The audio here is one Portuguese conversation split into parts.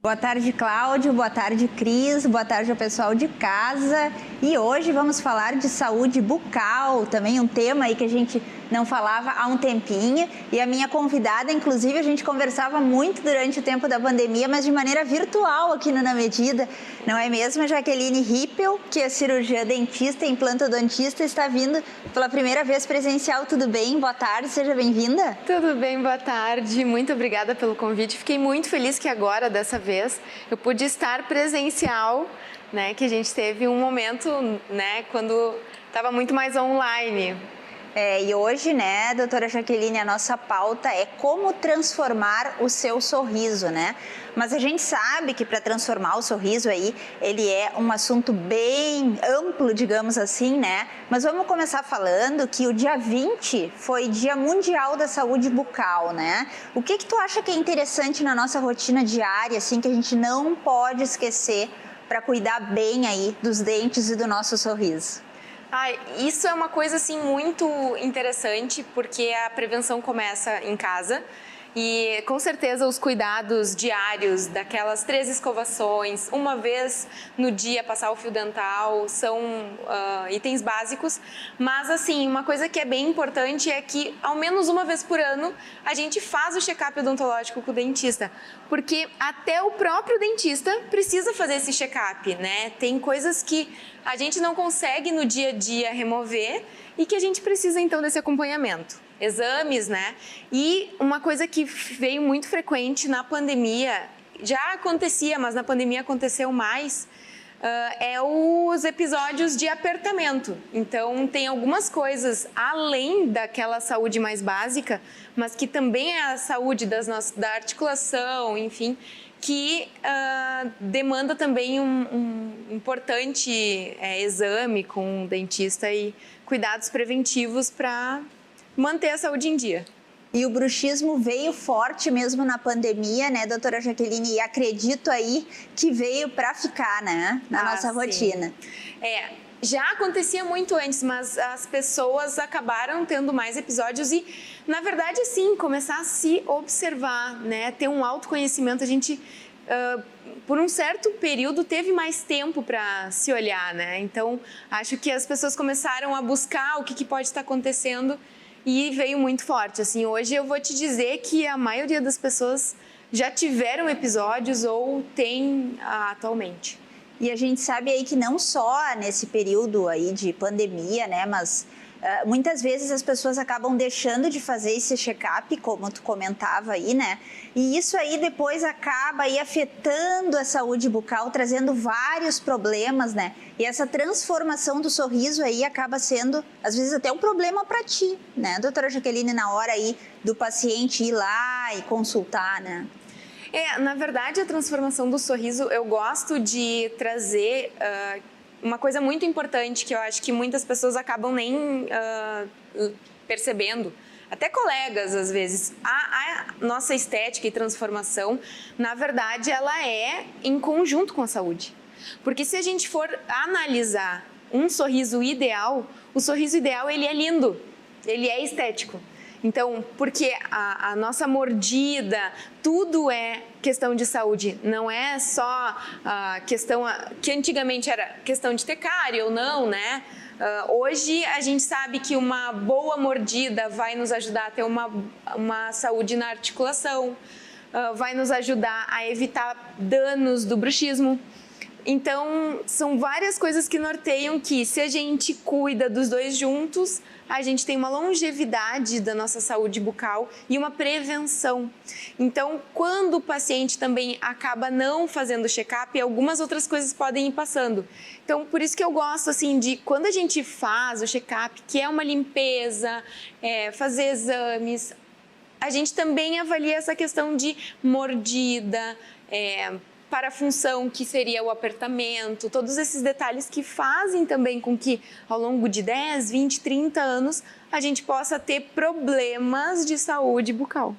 Boa tarde, Cláudio. Boa tarde, Cris. Boa tarde ao pessoal de casa. E hoje vamos falar de saúde bucal, também um tema aí que a gente não falava há um tempinho. E a minha convidada, inclusive, a gente conversava muito durante o tempo da pandemia, mas de maneira virtual aqui no Na Medida. Não é mesmo? A Jaqueline Rippel, que é cirurgiã dentista e implantodontista, está vindo pela primeira vez presencial. Tudo bem? Boa tarde, seja bem-vinda. Tudo bem, boa tarde. Muito obrigada pelo convite. Fiquei muito feliz que agora, dessa vez, eu pude estar presencial, né? Que a gente teve um momento, né? Quando estava muito mais online. E hoje, né, doutora Jaqueline, a nossa pauta é como transformar o seu sorriso, né? Mas a gente sabe que para transformar o sorriso aí, ele é um assunto bem amplo, digamos assim, né? Mas vamos começar falando que o dia 20 foi Dia Mundial da Saúde Bucal, né? O que tu acha que é interessante na nossa rotina diária, assim, que a gente não pode esquecer para cuidar bem aí dos dentes e do nosso sorriso? Isso é uma coisa assim muito interessante, porque a prevenção começa em casa e com certeza os cuidados diários daquelas 3 escovações, uma vez no dia passar o fio dental, são itens básicos, mas assim, uma coisa que é bem importante é que ao menos uma vez por ano a gente faz o check-up odontológico com o dentista, porque até o próprio dentista precisa fazer esse check-up, né? Tem coisas que a gente não consegue no dia a dia remover e que a gente precisa então desse acompanhamento. Exames, né? E uma coisa que veio muito frequente na pandemia, já acontecia, mas na pandemia aconteceu mais, é os episódios de apertamento. Então, tem algumas coisas além daquela saúde mais básica, mas que também é a saúde da articulação, enfim, que demanda também um importante exame com o dentista e cuidados preventivos para manter a saúde em dia. E o bruxismo veio forte mesmo na pandemia, né, doutora Jaqueline? E acredito aí que veio para ficar, né, na nossa rotina. Já acontecia muito antes, mas as pessoas acabaram tendo mais episódios e, na verdade, sim, começar a se observar, né, ter um autoconhecimento. A gente, por um certo período, teve mais tempo para se olhar, né? Então, acho que as pessoas começaram a buscar o que pode estar acontecendo e veio muito forte. Assim, hoje eu vou te dizer que a maioria das pessoas já tiveram episódios ou tem atualmente. E a gente sabe aí que não só nesse período aí de pandemia, né, mas muitas vezes as pessoas acabam deixando de fazer esse check-up, como tu comentava aí, né? E isso aí depois acaba aí afetando a saúde bucal, trazendo vários problemas, né? E essa transformação do sorriso aí acaba sendo, às vezes, até um problema para ti, né, doutora Jaqueline, na hora aí do paciente ir lá e consultar, né? Na verdade, a transformação do sorriso, eu gosto de trazer uma coisa muito importante que eu acho que muitas pessoas acabam nem percebendo, até colegas às vezes. A nossa estética e transformação, na verdade, ela é em conjunto com a saúde. Porque se a gente for analisar um sorriso ideal, o sorriso ideal ele é lindo, ele é estético. Então, porque a nossa mordida, tudo é questão de saúde, não é só a questão que antigamente era questão de ter cárie ou não, né? Hoje a gente sabe que uma boa mordida vai nos ajudar a ter uma saúde na articulação, vai nos ajudar a evitar danos do bruxismo. Então, são várias coisas que norteiam que, se a gente cuida dos dois juntos, a gente tem uma longevidade da nossa saúde bucal e uma prevenção. Então, quando o paciente também acaba não fazendo check-up, algumas outras coisas podem ir passando. Então, por isso que eu gosto, assim, de quando a gente faz o check-up, que é uma limpeza, fazer exames, a gente também avalia essa questão de mordida, para a função que seria o apertamento, todos esses detalhes que fazem também com que ao longo de 10, 20, 30 anos a gente possa ter problemas de saúde bucal.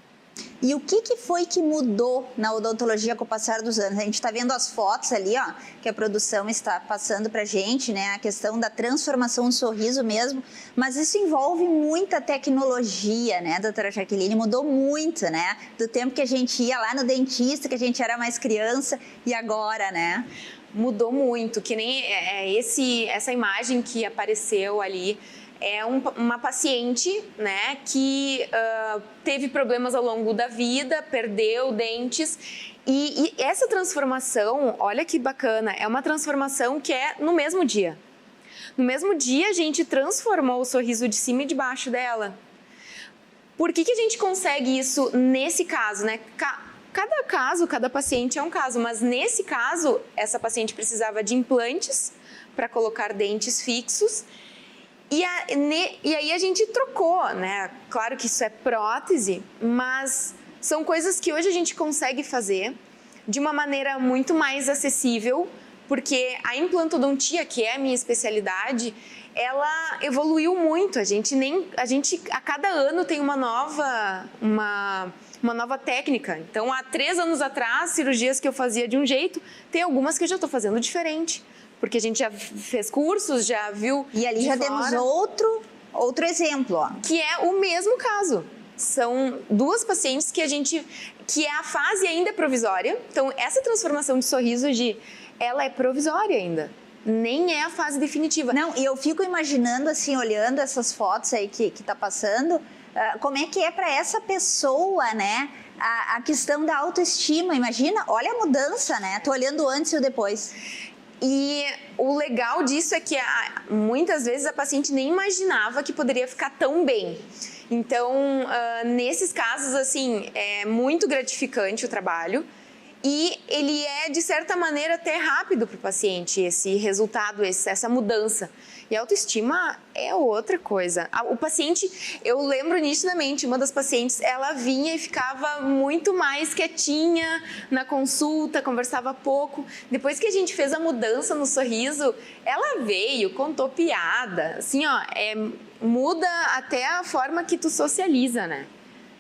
E o que foi que mudou na odontologia com o passar dos anos? A gente está vendo as fotos ali, ó, que a produção está passando para a gente, né? A questão da transformação do sorriso mesmo, mas isso envolve muita tecnologia, né, doutora Jaqueline? Mudou muito, né? Do tempo que a gente ia lá no dentista, que a gente era mais criança, e agora, né? Mudou muito, que nem essa imagem que apareceu ali. É uma paciente, né, que teve problemas ao longo da vida, perdeu dentes. E essa transformação, olha que bacana, é uma transformação que é no mesmo dia. No mesmo dia, a gente transformou o sorriso de cima e de baixo dela. Por que a gente consegue isso nesse caso, né? Cada caso, cada paciente é um caso, mas nesse caso, essa paciente precisava de implantes para colocar dentes fixos. E aí a gente trocou, né? Claro que isso é prótese, mas são coisas que hoje a gente consegue fazer de uma maneira muito mais acessível, porque a implantodontia, que é a minha especialidade, ela evoluiu muito. A gente a cada ano tem uma nova técnica. Então, há 3 anos atrás, cirurgias que eu fazia de um jeito, tem algumas que eu já estou fazendo diferente. Porque a gente já fez cursos, já viu. E ali já temos outro exemplo, ó. Que é o mesmo caso. São 2 pacientes que a fase ainda é provisória. Então, essa transformação de sorriso, ela é provisória ainda. Nem é a fase definitiva. Não, e eu fico imaginando, assim, olhando essas fotos aí que tá passando, como é que é para essa pessoa, né? A questão da autoestima. Imagina, olha a mudança, né? Tô olhando antes e o depois. E o legal disso é que muitas vezes a paciente nem imaginava que poderia ficar tão bem. Então, nesses casos, assim, é muito gratificante o trabalho e ele é, de certa maneira, até rápido para o paciente, esse resultado, essa mudança. E a autoestima é outra coisa. O paciente, eu lembro nitidamente, uma das pacientes, ela vinha e ficava muito mais quietinha na consulta, conversava pouco. Depois que a gente fez a mudança no sorriso, ela veio, contou piada. Assim, ó, muda até a forma que tu socializa, né?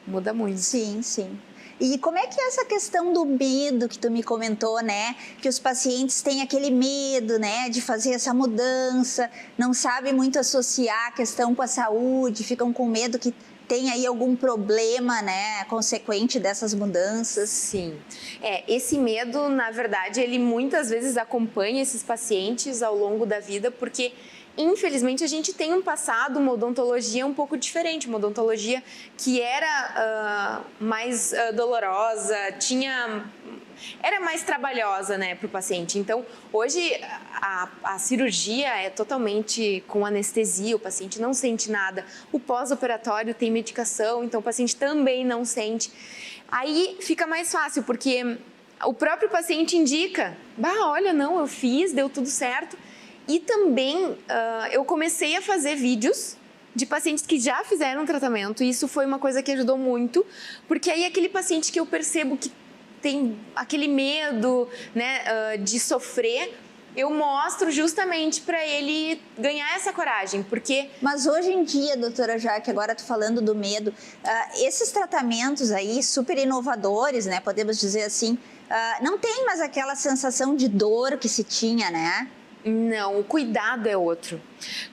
Muda muito. Sim, sim. E como é que é essa questão do medo que tu me comentou, né? Que os pacientes têm aquele medo, né? De fazer essa mudança, não sabem muito associar a questão com a saúde, ficam com medo que tem aí algum problema, né? Consequente dessas mudanças. Sim. Esse medo, na verdade, ele muitas vezes acompanha esses pacientes ao longo da vida, porque infelizmente, a gente tem um passado, uma odontologia um pouco diferente, uma odontologia que era mais dolorosa, era mais trabalhosa, né, para o paciente. Então, hoje, a cirurgia é totalmente com anestesia, o paciente não sente nada. O pós-operatório tem medicação, então o paciente também não sente. Aí fica mais fácil, porque o próprio paciente indica, olha, não, eu fiz, deu tudo certo. E também eu comecei a fazer vídeos de pacientes que já fizeram tratamento e isso foi uma coisa que ajudou muito, porque aí aquele paciente que eu percebo que tem aquele medo, né, de sofrer, eu mostro justamente para ele ganhar essa coragem, porque... Mas hoje em dia, doutora Jaque, agora tô falando do medo, esses tratamentos aí super inovadores, né, podemos dizer assim, não tem mais aquela sensação de dor que se tinha, né? Não, o cuidado é outro.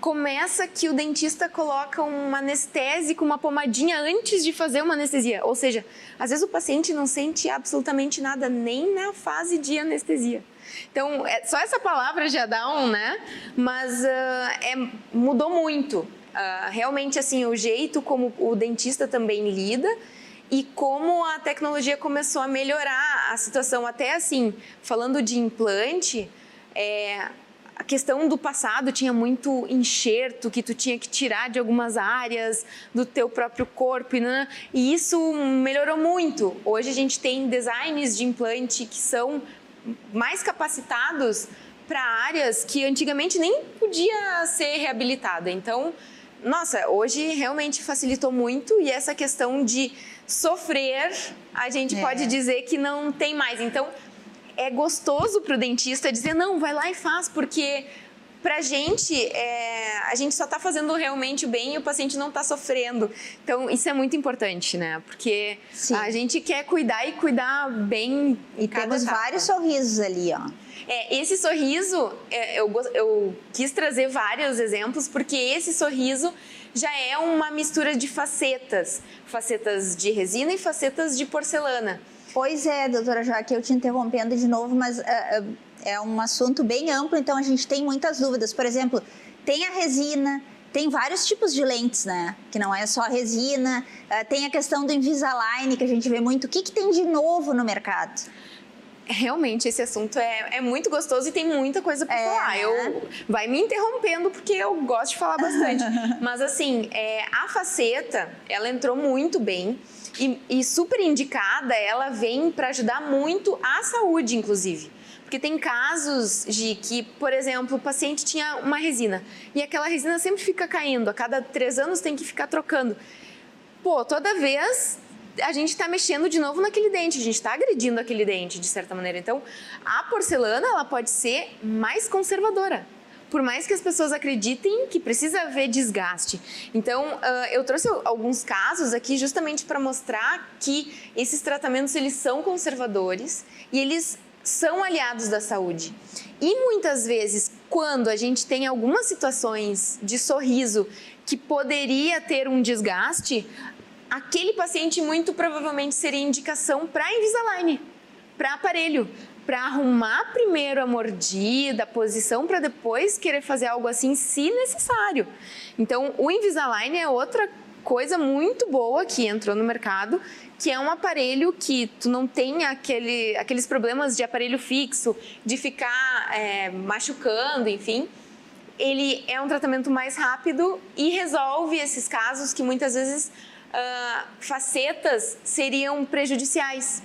Começa que o dentista coloca um anestésico, uma pomadinha antes de fazer uma anestesia. Ou seja, às vezes o paciente não sente absolutamente nada, nem na fase de anestesia. Então, só essa palavra já dá né? Mas mudou muito. Realmente, assim, o jeito como o dentista também lida e como a tecnologia começou a melhorar a situação. Até assim, falando de implante, a questão do passado tinha muito enxerto que tu tinha que tirar de algumas áreas do teu próprio corpo, né? E isso melhorou muito. Hoje a gente tem designs de implante que são mais capacitados para áreas que antigamente nem podia ser reabilitada. Então, nossa, hoje realmente facilitou muito e essa questão de sofrer, a gente pode dizer que não tem mais. Então, é gostoso para o dentista dizer, não, vai lá e faz, porque pra gente, a gente só tá fazendo realmente o bem e o paciente não tá sofrendo. Então, isso é muito importante, né? Porque Sim. a gente quer cuidar e cuidar bem. E temos vários sorrisos ali, ó. Esse sorriso, eu quis trazer vários exemplos, porque esse sorriso já é uma mistura de facetas. Facetas de resina e facetas de porcelana. Pois é, doutora Jaque, eu te interrompendo de novo, mas é um assunto bem amplo, então a gente tem muitas dúvidas. Por exemplo, tem a resina, tem vários tipos de lentes, né? Que não é só a resina, tem a questão do Invisalign, que a gente vê muito. O que tem de novo no mercado? Realmente, esse assunto é muito gostoso e tem muita coisa para falar. Vai me interrompendo porque eu gosto de falar bastante. Mas assim, a faceta, ela entrou muito bem e super indicada, ela vem para ajudar muito a saúde, inclusive. Porque tem casos de que, por exemplo, o paciente tinha uma resina e aquela resina sempre fica caindo, a cada 3 anos tem que ficar trocando. Pô, toda vez a gente está mexendo de novo naquele dente, a gente está agredindo aquele dente, de certa maneira. Então, a porcelana, ela pode ser mais conservadora, por mais que as pessoas acreditem que precisa haver desgaste. Então, eu trouxe alguns casos aqui justamente para mostrar que esses tratamentos, eles são conservadores e eles são aliados da saúde. E muitas vezes, quando a gente tem algumas situações de sorriso que poderia ter um desgaste, aquele paciente muito provavelmente seria indicação para Invisalign, para aparelho, para arrumar primeiro a mordida, a posição, para depois querer fazer algo assim, se necessário. Então, o Invisalign é outra coisa muito boa que entrou no mercado, que é um aparelho que tu não tem aqueles problemas de aparelho fixo, de ficar machucando, enfim. Ele é um tratamento mais rápido e resolve esses casos que muitas vezes facetas seriam prejudiciais.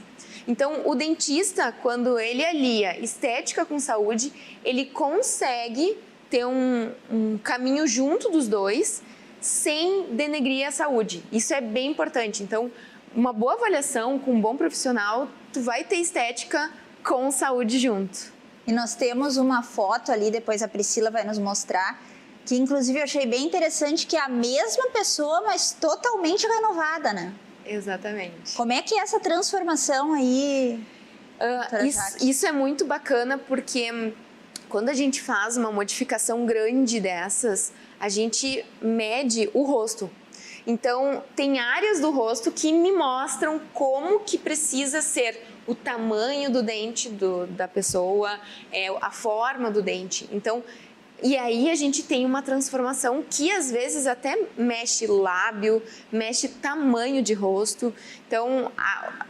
Então, o dentista, quando ele alia estética com saúde, ele consegue ter um caminho junto dos dois, sem denegrir a saúde. Isso é bem importante. Então, uma boa avaliação com um bom profissional, tu vai ter estética com saúde junto. E nós temos uma foto ali, depois a Priscila vai nos mostrar, que inclusive eu achei bem interessante, que é a mesma pessoa, mas totalmente renovada, né? Exatamente. Como é que é essa transformação aí? Isso é muito bacana, porque quando a gente faz uma modificação grande dessas, a gente mede o rosto. Então, tem áreas do rosto que me mostram como que precisa ser o tamanho do dente da pessoa, a forma do dente. Então, e aí a gente tem uma transformação que às vezes até mexe lábio, mexe tamanho de rosto. Então,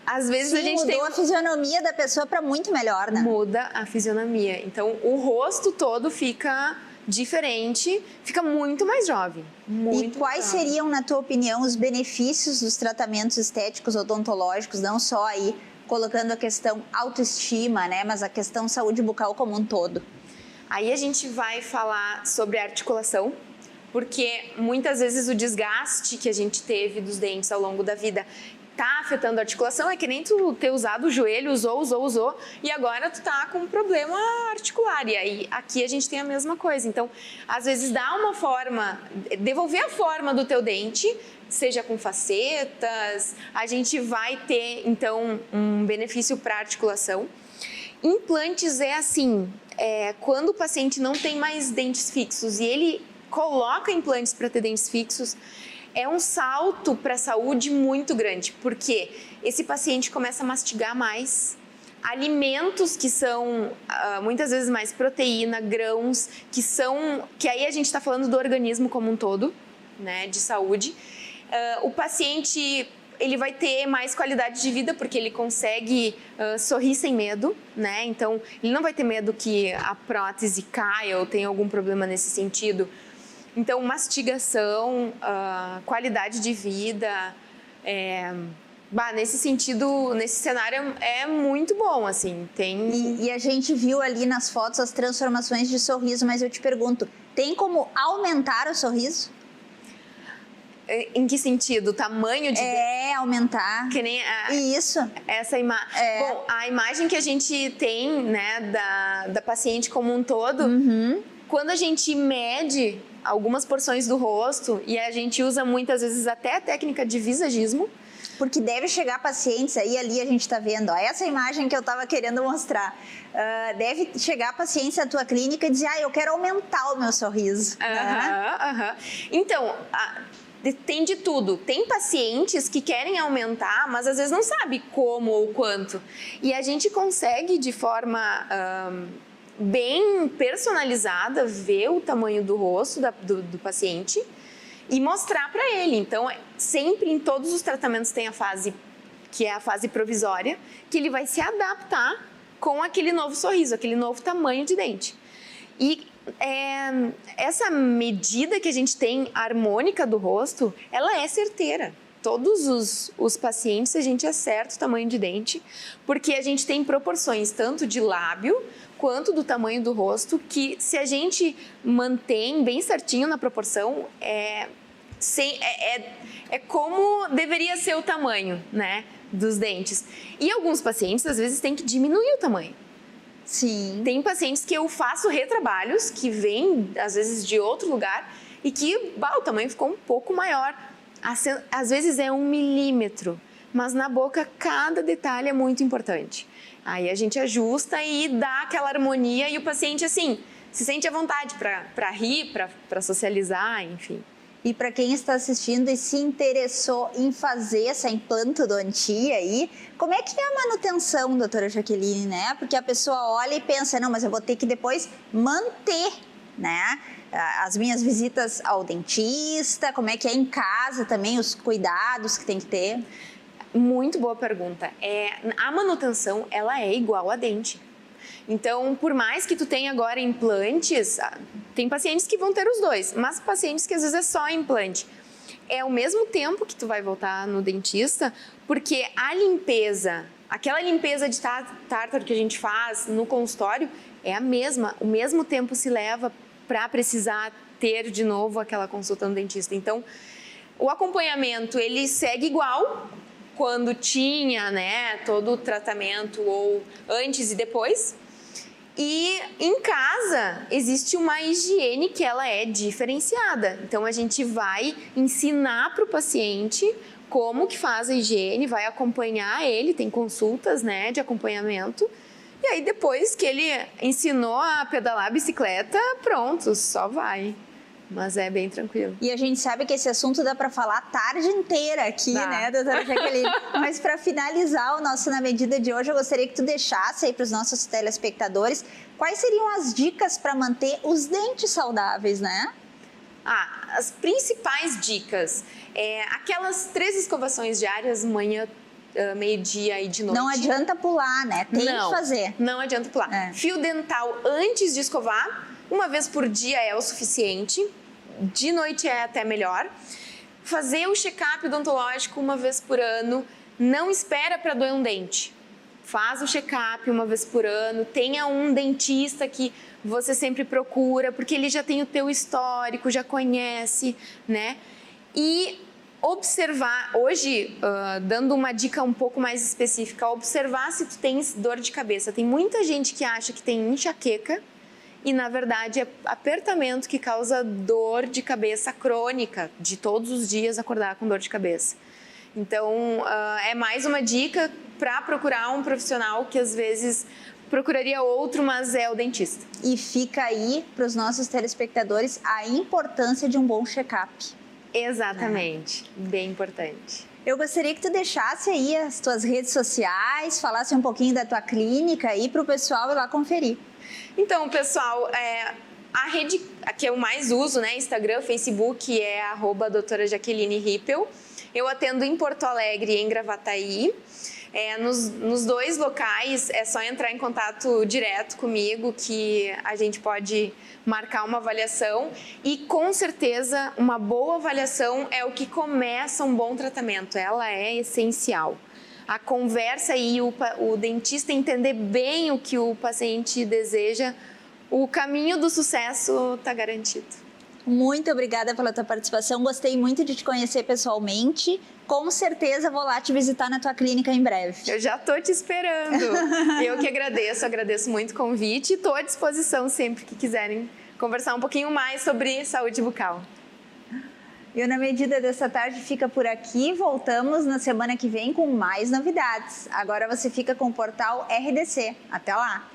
às vezes a gente mudou a fisionomia da pessoa para muito melhor, né? Muda a fisionomia. Então, o rosto todo fica diferente, fica muito mais jovem. E quais seriam, na tua opinião, os benefícios dos tratamentos estéticos odontológicos, não só aí colocando a questão autoestima, né, mas a questão saúde bucal como um todo? Aí a gente vai falar sobre a articulação, porque muitas vezes o desgaste que a gente teve dos dentes ao longo da vida tá afetando a articulação. É que nem tu ter usado o joelho, usou, e agora tu tá com um problema articular. E aí aqui a gente tem a mesma coisa. Então, às vezes dá uma forma, devolver a forma do teu dente, seja com facetas, a gente vai ter então um benefício para a articulação. Implantes é assim, quando o paciente não tem mais dentes fixos e ele coloca implantes para ter dentes fixos, é um salto para a saúde muito grande, porque esse paciente começa a mastigar mais alimentos que são muitas vezes mais proteína, grãos, que aí a gente está falando do organismo como um todo, né, de saúde. O paciente, ele vai ter mais qualidade de vida porque ele consegue sorrir sem medo, né? Então, ele não vai ter medo que a prótese caia ou tenha algum problema nesse sentido. Então, mastigação, qualidade de vida, nesse sentido, nesse cenário é muito bom, assim, tem... E a gente viu ali nas fotos as transformações de sorriso, mas eu te pergunto, tem como aumentar o sorriso? Em que sentido? O tamanho de... aumentar. Que nem Isso. Essa imagem. Bom, a imagem que a gente tem, né, da paciente como um todo, quando a gente mede algumas porções do rosto, e a gente usa muitas vezes até a técnica de visagismo, porque deve chegar pacientes aí, ali a gente está vendo, ó, essa imagem que eu estava querendo mostrar. Deve chegar pacientes à tua clínica e dizer, eu quero aumentar o meu sorriso. Então, tem de tudo. Tem pacientes que querem aumentar, mas às vezes não sabe como ou quanto. E a gente consegue, de forma bem personalizada, ver o tamanho do rosto do paciente e mostrar para ele. Então, sempre em todos os tratamentos tem a fase, que é a fase provisória, que ele vai se adaptar com aquele novo sorriso, aquele novo tamanho de dente. E essa medida que a gente tem harmônica do rosto, ela é certeira. Todos os pacientes a gente acerta o tamanho de dente, porque a gente tem proporções tanto de lábio quanto do tamanho do rosto, que se a gente mantém bem certinho na proporção, é como deveria ser o tamanho, né, dos dentes. E alguns pacientes, às vezes, têm que diminuir o tamanho. Sim. Tem pacientes que eu faço retrabalhos, que vêm, às vezes, de outro lugar, e que o tamanho ficou um pouco maior. Às vezes é 1 milímetro, mas na boca cada detalhe é muito importante. Aí a gente ajusta e dá aquela harmonia e o paciente, assim, se sente à vontade para rir, para socializar, enfim. E para quem está assistindo e se interessou em fazer essa implantodontia aí, como é que é a manutenção, doutora Jaqueline, né? Porque a pessoa olha e pensa, não, mas eu vou ter que depois manter, né? As minhas visitas ao dentista, como é que é em casa também, os cuidados que tem que ter? Muito boa pergunta. A manutenção, ela é igual a dente. Então, por mais que tu tenha agora implantes, tem pacientes que vão ter os dois, mas pacientes que às vezes é só implante. É o mesmo tempo que tu vai voltar no dentista, porque a limpeza, aquela limpeza de tártaro que a gente faz no consultório, é a mesma. O mesmo tempo se leva para precisar ter de novo aquela consulta no dentista. Então, o acompanhamento, ele segue igual quando tinha, né, todo o tratamento ou antes e depois. E em casa existe uma higiene que ela é diferenciada. Então a gente vai ensinar para o paciente como que faz a higiene, vai acompanhar ele, tem consultas, né, de acompanhamento. E aí depois que ele ensinou a pedalar a bicicleta, pronto, só vai. Mas é bem tranquilo. E a gente sabe que esse assunto dá para falar a tarde inteira aqui, né, doutora Jaqueline? Mas para finalizar o nosso Na Medida de hoje, eu gostaria que tu deixasse aí para os nossos telespectadores quais seriam as dicas para manter os dentes saudáveis, né? As principais dicas aquelas 3 escovações diárias, manhã, meio-dia e de noite. Não adianta pular, né? Tem que fazer. Não adianta pular. Fio dental antes de escovar, 1 vez por dia é o suficiente. De noite é até melhor. Fazer o check-up odontológico 1 vez por ano. Não espera para doer um dente. Faz o check-up 1 vez por ano. Tenha um dentista que você sempre procura, porque ele já tem o teu histórico, já conhece, né? E observar, hoje, dando uma dica um pouco mais específica, observar se tu tens dor de cabeça. Tem muita gente que acha que tem enxaqueca, e na verdade é apertamento que causa dor de cabeça crônica, de todos os dias acordar com dor de cabeça. Então, é mais uma dica para procurar um profissional que às vezes procuraria outro, mas é o dentista. E fica aí para os nossos telespectadores a importância de um bom check-up. Exatamente, bem importante. Eu gostaria que tu deixasse aí as tuas redes sociais, falasse um pouquinho da tua clínica aí para o pessoal ir lá conferir. Então, pessoal, a rede que eu mais uso, né, Instagram, Facebook, é @doutora Jaqueline Rippel. Eu atendo em Porto Alegre e em Gravataí. Nos 2 locais é só entrar em contato direto comigo que a gente pode marcar uma avaliação e com certeza uma boa avaliação é o que começa um bom tratamento, ela é essencial. A conversa e o dentista entender bem o que o paciente deseja, o caminho do sucesso está garantido. Muito obrigada pela tua participação, gostei muito de te conhecer pessoalmente. Com certeza vou lá te visitar na tua clínica em breve. Eu já estou te esperando. Eu que agradeço muito o convite e estou à disposição sempre que quiserem conversar um pouquinho mais sobre saúde bucal. E o Na Medida dessa tarde fica por aqui. Voltamos na semana que vem com mais novidades. Agora você fica com o portal RDC. Até lá!